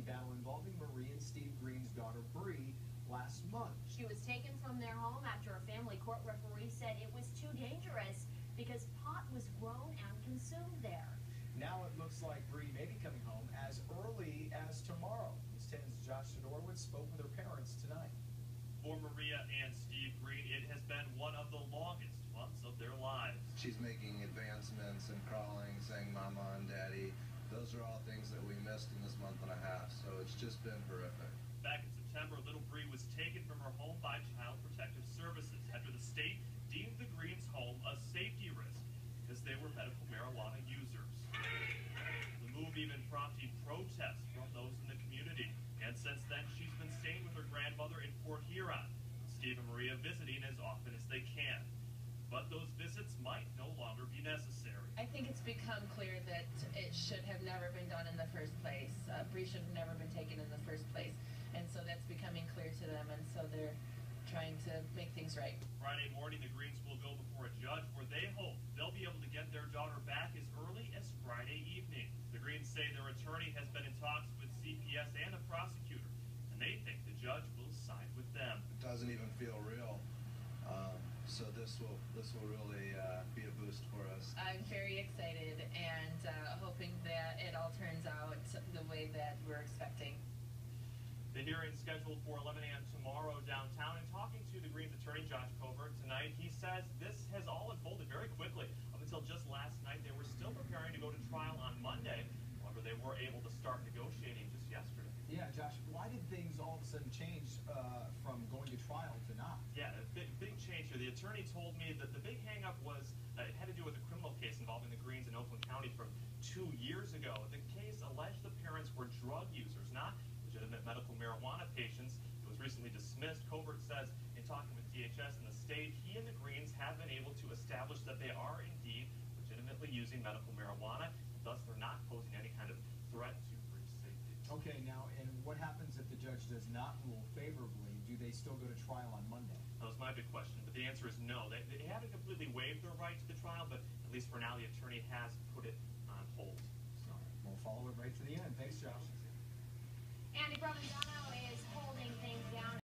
battle involving Marie and Steve Green's daughter Bree last month. She was taken from their home after a family court referee said it was too dangerous because pot was grown and consumed there. Now it looks like Bree may be coming home as early as tomorrow. News 10's Josh Sidorowitz spoke with her parents tonight. For Maria and Steve Green, it has been one of the longest months of their lives. She's making advancements and crawling, saying mama and daddy. Those are all things that we missed in this month and a half, so it's just been horrific. Back in September, little Bree was taken from her home by Child Protective Services after the state deemed the Greens' home a safety risk because they were medical marijuana users. The move even prompted protests from those in the community, and since then she's been staying with her grandmother in Port Huron, Steve and Maria visiting as often as they can. But those visits might no longer be necessary. I think it's become clear that it should have never been done in the first place. Bree should have never been taken in the first place. And so that's becoming clear to them, and so they're trying to make things right. Friday morning, the Greens will go before a judge where they hope they'll be able to get their daughter back as early as Friday evening. The Greens say their attorney has been in talks with CPS and a prosecutor, and they think the judge will side with them. It doesn't even feel real. So this will really be a boost for us. I'm very excited and hoping that it all turns out the way that we're expecting. The hearing scheduled for 11 a.m. tomorrow downtown, and talking to the Greens attorney, Josh Covert, tonight, he says this has all unfolded very quickly. Up until just last night, they were still preparing to go to trial on Monday. However, they were able to start negotiating just yesterday. Yeah, Josh, why did things all of a sudden change from going to trial to not? Yeah, a big change here. The attorney told me that the big hang-up was it had to do with a criminal case involving the Greens in Oakland County from 2 years ago. The case alleged the parents were drug users, not legitimate medical marijuana patients. It was recently dismissed. Covert says in talking with DHS and the state, he and the Greens have been able to establish that they are indeed legitimately using medical marijuana. Thus, they're not posing any kind of threat to Bree's safety. Okay, now, and what happens if the judge does not rule favorably? Do they still go to trial on Monday? That was my big question, but the answer is no. They haven't completely waived their right to the trial, but at least for now, the attorney has put it on hold. All right, we'll follow it right to the end. Thanks, Josh. Andy Provenzano is holding things down.